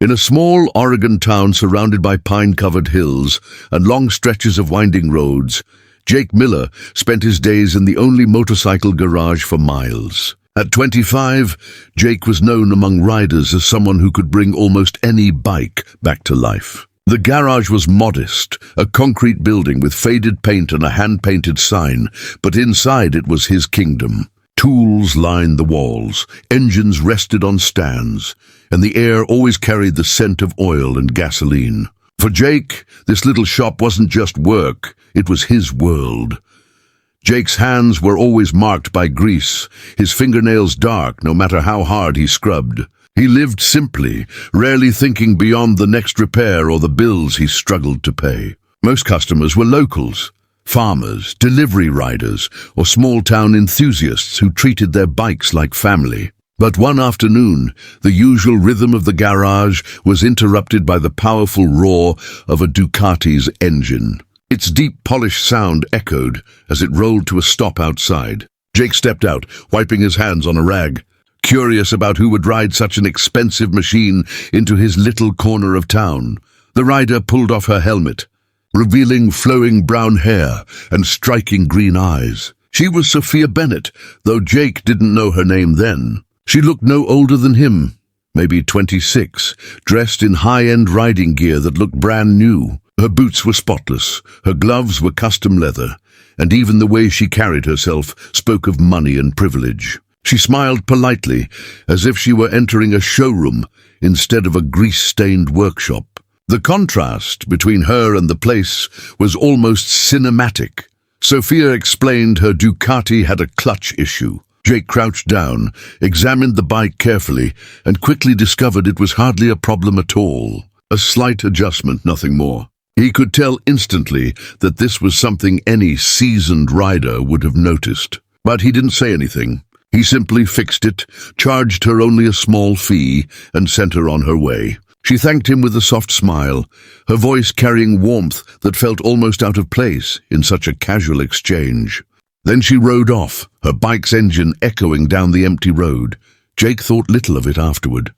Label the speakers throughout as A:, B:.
A: In a small Oregon town surrounded by pine-covered hills and long stretches of winding roads, Jake Miller spent his days in the only motorcycle garage for miles. At 25, Jake was known among riders as someone who could bring almost any bike back to life. The garage was modest, a concrete building with faded paint and a hand-painted sign, but inside it was his kingdom. Tools lined the walls, engines rested on stands, and the air always carried the scent of oil and gasoline. For Jake, this little shop wasn't just work, it was his world. Jake's hands were always marked by grease, his fingernails dark no matter how hard he scrubbed. He lived simply, rarely thinking beyond the next repair or the bills he struggled to pay. Most customers were locals, farmers, delivery riders, or small-town enthusiasts who treated their bikes like family. But one afternoon, the usual rhythm of the garage was interrupted by the powerful roar of a Ducati's engine. Its deep, polished sound echoed as it rolled to a stop outside. Jake stepped out, wiping his hands on a rag, curious about who would ride such an expensive machine into his little corner of town. The rider pulled off her helmet, revealing flowing brown hair and striking green eyes. She was Sophia Bennett, though Jake didn't know her name then. She looked no older than him, maybe 26, dressed in high-end riding gear that looked brand new. Her boots were spotless, her gloves were custom leather, and even the way she carried herself spoke of money and privilege. She smiled politely, as if she were entering a showroom instead of a grease-stained workshop. The contrast between her and the place was almost cinematic. Sophia explained her Ducati had a clutch issue. Jake crouched down, examined the bike carefully, and quickly discovered it was hardly a problem at all. A slight adjustment, nothing more. He could tell instantly that this was something any seasoned rider would have noticed. But he didn't say anything. He simply fixed it, charged her only a small fee, and sent her on her way. She thanked him with a soft smile, her voice carrying warmth that felt almost out of place in such a casual exchange. Then she rode off, her bike's engine echoing down the empty road. Jake thought little of it afterward.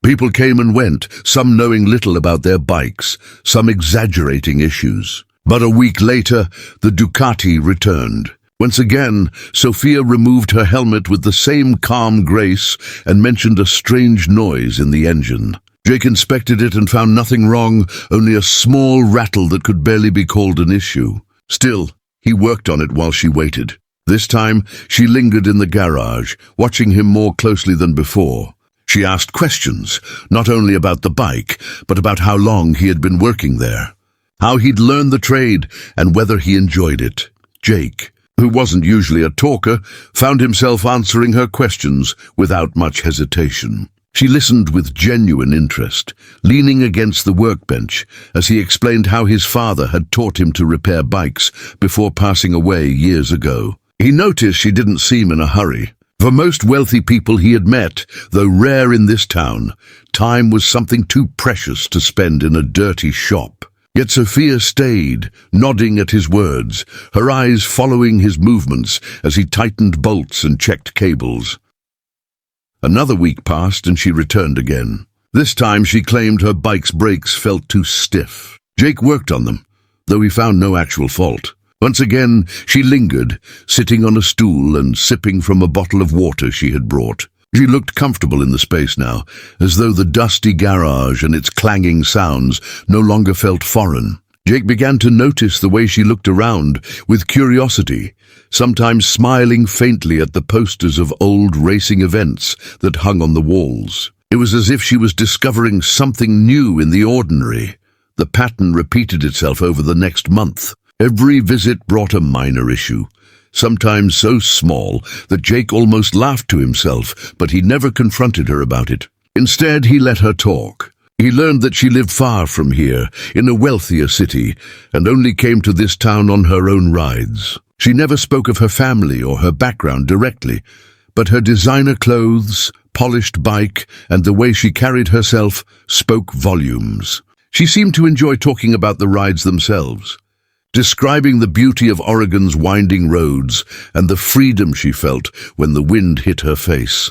A: People came and went, some knowing little about their bikes, some exaggerating issues. But a week later, the Ducati returned. Once again, Sophia removed her helmet with the same calm grace and mentioned a strange noise in the engine. Jake inspected it and found nothing wrong, only a small rattle that could barely be called an issue. Still, he worked on it while she waited. This time, she lingered in the garage, watching him more closely than before. She asked questions, not only about the bike, but about how long he had been working there, how he'd learned the trade, and whether he enjoyed it. Jake, who wasn't usually a talker, found himself answering her questions without much hesitation. She listened with genuine interest, leaning against the workbench as he explained how his father had taught him to repair bikes before passing away years ago. He noticed she didn't seem in a hurry. For most wealthy people he had met, though rare in this town, time was something too precious to spend in a dirty shop. Yet Sophia stayed, nodding at his words, her eyes following his movements as he tightened bolts and checked cables. Another week passed and she returned again. This time she claimed her bike's brakes felt too stiff. Jake worked on them, though he found no actual fault. Once again, she lingered, sitting on a stool and sipping from a bottle of water she had brought. She looked comfortable in the space now, as though the dusty garage and its clanging sounds no longer felt foreign. Jake began to notice the way she looked around, with curiosity, sometimes smiling faintly at the posters of old racing events that hung on the walls. It was as if she was discovering something new in the ordinary. The pattern repeated itself over the next month. Every visit brought a minor issue, sometimes so small that Jake almost laughed to himself, but he never confronted her about it. Instead, he let her talk. He learned that she lived far from here, in a wealthier city, and only came to this town on her own rides. She never spoke of her family or her background directly, but her designer clothes, polished bike, and the way she carried herself spoke volumes. She seemed to enjoy talking about the rides themselves, describing the beauty of Oregon's winding roads and the freedom she felt when the wind hit her face.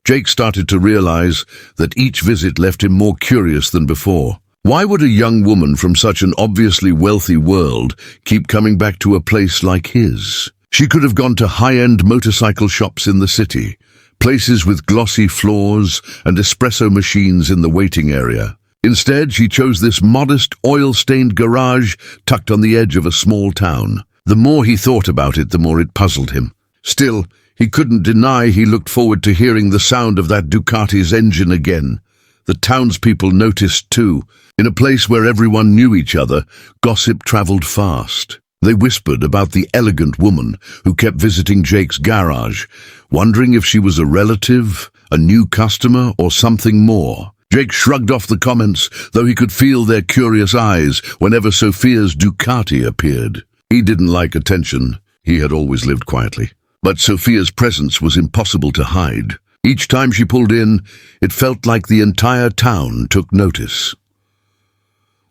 A: Jake started to realize that each visit left him more curious than before. Why would a young woman from such an obviously wealthy world keep coming back to a place like his? She could have gone to high-end motorcycle shops in the city, places with glossy floors and espresso machines in the waiting area. Instead, she chose this modest, oil-stained garage tucked on the edge of a small town. The more he thought about it, the more it puzzled him. Still, he couldn't deny he looked forward to hearing the sound of that Ducati's engine again. The townspeople noticed too. In a place where everyone knew each other, gossip traveled fast. They whispered about the elegant woman who kept visiting Jake's garage, wondering if she was a relative, a new customer, or something more. Jake shrugged off the comments, though he could feel their curious eyes whenever Sophia's Ducati appeared. He didn't like attention. He had always lived quietly. But Sophia's presence was impossible to hide. Each time she pulled in, it felt like the entire town took notice.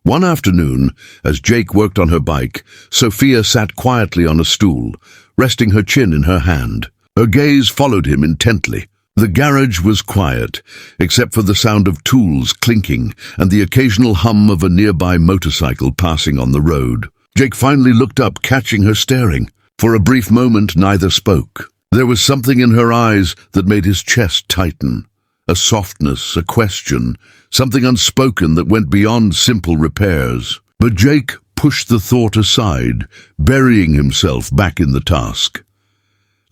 A: One afternoon, as Jake worked on her bike, Sophia sat quietly on a stool, resting her chin in her hand. Her gaze followed him intently. The garage was quiet, except for the sound of tools clinking and the occasional hum of a nearby motorcycle passing on the road. Jake finally looked up, catching her staring. For a brief moment, neither spoke. There was something in her eyes that made his chest tighten. A softness, a question, something unspoken that went beyond simple repairs. But Jake pushed the thought aside, burying himself back in the task.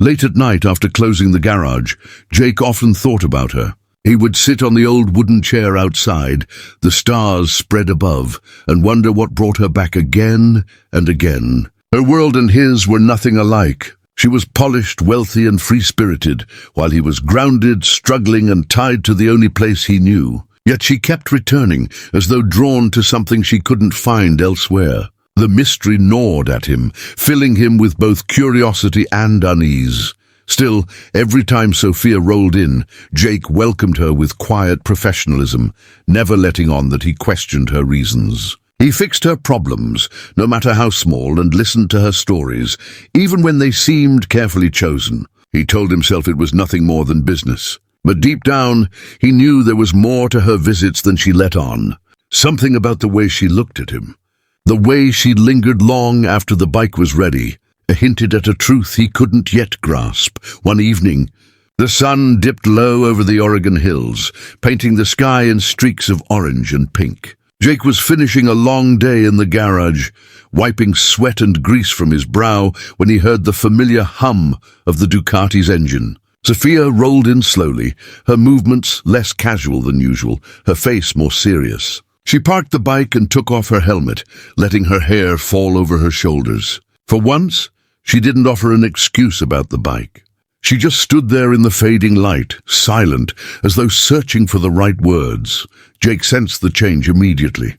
A: Late at night, after closing the garage, Jake often thought about her. He would sit on the old wooden chair outside, the stars spread above, and wonder what brought her back again and again. Her world and his were nothing alike. She was polished, wealthy, and free-spirited, while he was grounded, struggling, and tied to the only place he knew. Yet she kept returning, as though drawn to something she couldn't find elsewhere. The mystery gnawed at him, filling him with both curiosity and unease. Still, every time Sophia rolled in, Jake welcomed her with quiet professionalism, never letting on that he questioned her reasons. He fixed her problems, no matter how small, and listened to her stories, even when they seemed carefully chosen. He told himself it was nothing more than business. But deep down, he knew there was more to her visits than she let on. Something about the way she looked at him. The way she lingered long after the bike was ready, hinted at a truth he couldn't yet grasp. One evening, the sun dipped low over the Oregon hills, painting the sky in streaks of orange and pink. Jake was finishing a long day in the garage, wiping sweat and grease from his brow when he heard the familiar hum of the Ducati's engine. Sophia rolled in slowly, her movements less casual than usual, her face more serious. She parked the bike and took off her helmet, letting her hair fall over her shoulders. For once, she didn't offer an excuse about the bike. She just stood there in the fading light, silent, as though searching for the right words. Jake sensed the change immediately.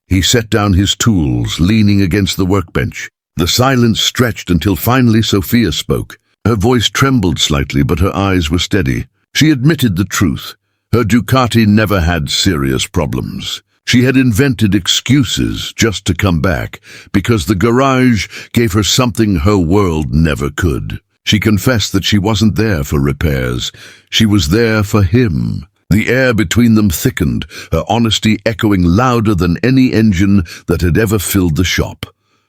A: He set down his tools, leaning against the workbench. The silence stretched until finally Sophia spoke. Her voice trembled slightly, but her eyes were steady. She admitted the truth. Her Ducati never had serious problems. She had invented excuses just to come back, because the garage gave her something her world never could. She confessed that she wasn't there for repairs. She was there for him. The air between them thickened, her honesty echoing louder than any engine that had ever filled the shop.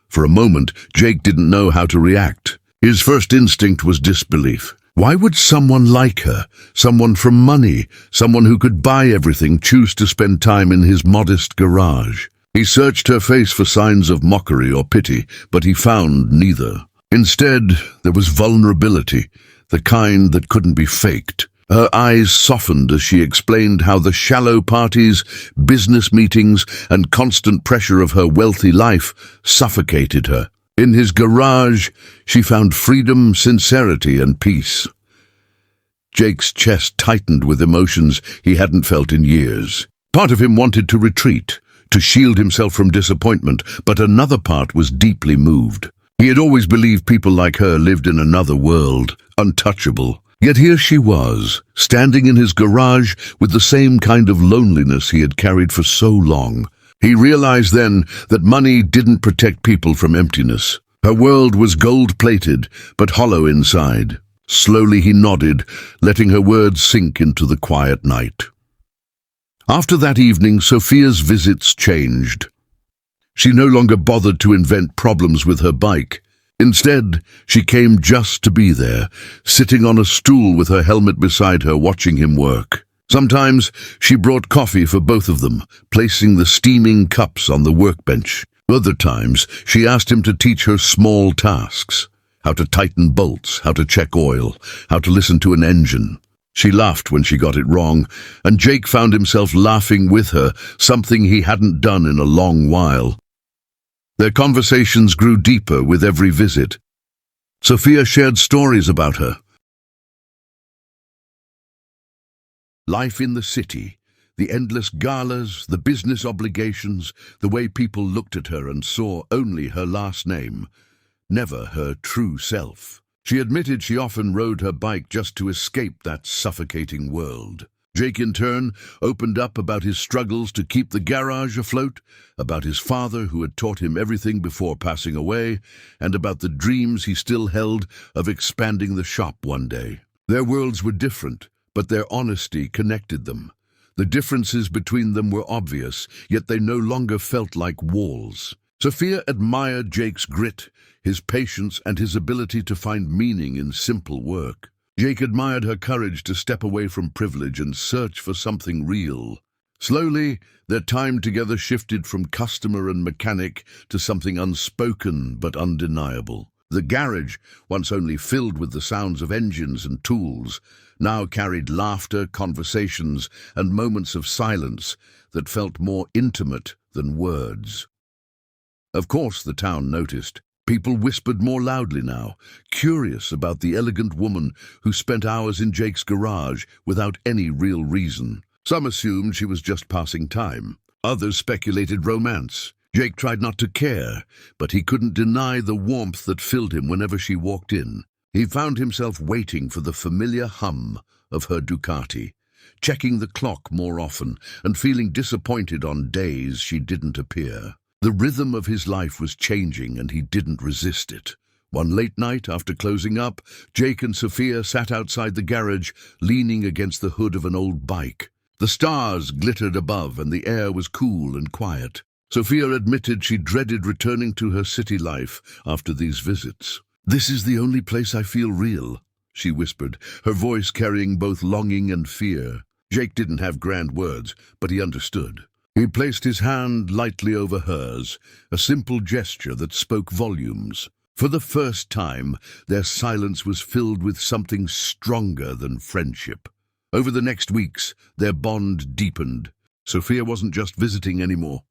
A: For a moment, Jake didn't know how to react. His first instinct was disbelief. Why would someone like her, someone from money, someone who could buy everything, choose to spend time in his modest garage? He searched her face for signs of mockery or pity, but he found neither. Instead, there was vulnerability, the kind that couldn't be faked. Her eyes softened as she explained how the shallow parties, business meetings, and constant pressure of her wealthy life suffocated her. In his garage, she found freedom, sincerity, and peace. Jake's chest tightened with emotions he hadn't felt in years. Part of him wanted to retreat, to shield himself from disappointment, but another part was deeply moved. He had always believed people like her lived in another world, untouchable. Yet here she was, standing in his garage with the same kind of loneliness he had carried for so long. He realized then that money didn't protect people from emptiness. Her world was gold-plated, but hollow inside. Slowly he nodded, letting her words sink into the quiet night. After that evening, Sophia's visits changed. She no longer bothered to invent problems with her bike. Instead, she came just to be there, sitting on a stool with her helmet beside her, watching him work. Sometimes she brought coffee for both of them, placing the steaming cups on the workbench. Other times, she asked him to teach her small tasks: how to tighten bolts, how to check oil, how to listen to an engine. She laughed when she got it wrong, and Jake found himself laughing with her, something he hadn't done in a long while. Their conversations grew deeper with every visit. Sophia shared stories about her life in the city, the endless galas, the business obligations, the way people looked at her and saw only her last name, never her true self. She admitted she often rode her bike just to escape that suffocating world. Jake, in turn, opened up about his struggles to keep the garage afloat, about his father who had taught him everything before passing away, and about the dreams he still held of expanding the shop one day. Their worlds were different, but their honesty connected them. The differences between them were obvious, yet they no longer felt like walls. Sophia admired Jake's grit, his patience, and his ability to find meaning in simple work. Jake admired her courage to step away from privilege and search for something real. Slowly, their time together shifted from customer and mechanic to something unspoken but undeniable. The garage, once only filled with the sounds of engines and tools, now carried laughter, conversations, and moments of silence that felt more intimate than words. Of course, the town noticed. People whispered more loudly now, curious about the elegant woman who spent hours in Jake's garage without any real reason. Some assumed she was just passing time. Others speculated romance. Jake tried not to care, but he couldn't deny the warmth that filled him whenever she walked in. He found himself waiting for the familiar hum of her Ducati, checking the clock more often and feeling disappointed on days she didn't appear. The rhythm of his life was changing, and he didn't resist it. One late night, after closing up, Jake and Sophia sat outside the garage, leaning against the hood of an old bike. The stars glittered above, and the air was cool and quiet. Sophia admitted she dreaded returning to her city life after these visits. "This is the only place I feel real," she whispered, her voice carrying both longing and fear. Jake didn't have grand words, but he understood. He placed his hand lightly over hers, a simple gesture that spoke volumes. For the first time, their silence was filled with something stronger than friendship. Over the next weeks, their bond deepened. Sophia wasn't just visiting anymore.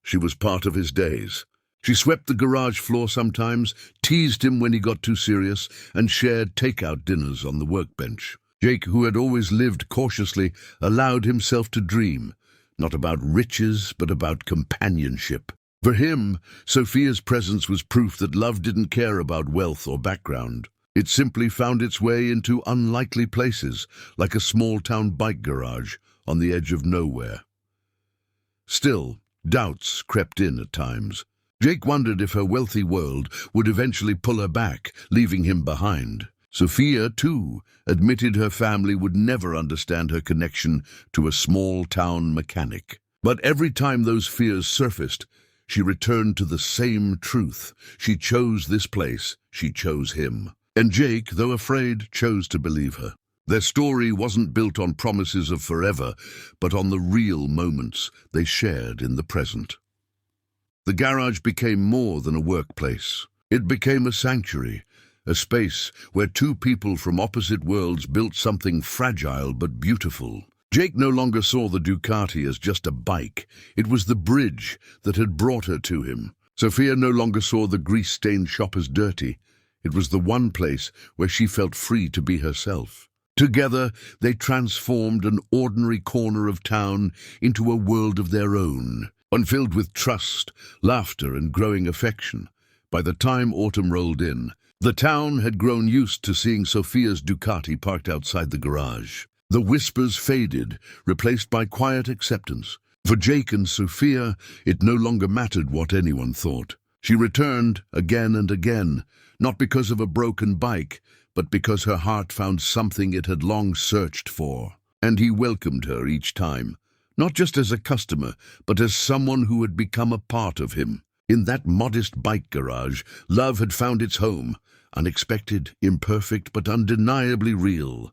A: She was part of his days. She swept the garage floor sometimes, teased him when he got too serious, and shared takeout dinners on the workbench. Jake, who had always lived cautiously, allowed himself to dream. Not about riches, but about companionship. For him, Sophia's presence was proof that love didn't care about wealth or background. It simply found its way into unlikely places, like a small-town bike garage on the edge of nowhere. Still, doubts crept in at times. Jake wondered if her wealthy world would eventually pull her back, leaving him behind. Sophia, too, admitted her family would never understand her connection to a small-town mechanic. But every time those fears surfaced, she returned to the same truth. She chose this place. She chose him. And Jake, though afraid, chose to believe her. Their story wasn't built on promises of forever, but on the real moments they shared in the present. The garage became more than a workplace. It became a sanctuary, a space where two people from opposite worlds built something fragile but beautiful. Jake no longer saw the Ducati as just a bike. It was the bridge that had brought her to him. Sophia no longer saw the grease-stained shop as dirty. It was the one place where she felt free to be herself. Together, they transformed an ordinary corner of town into a world of their own, one filled with trust, laughter, and growing affection. By the time autumn rolled in, the town had grown used to seeing Sophia's Ducati parked outside the garage. The whispers faded, replaced by quiet acceptance. For Jake and Sophia, it no longer mattered what anyone thought. She returned again and again, not because of a broken bike, but because her heart found something it had long searched for. And he welcomed her each time, not just as a customer, but as someone who had become a part of him. In that modest bike garage, love had found its home, unexpected, imperfect, but undeniably real.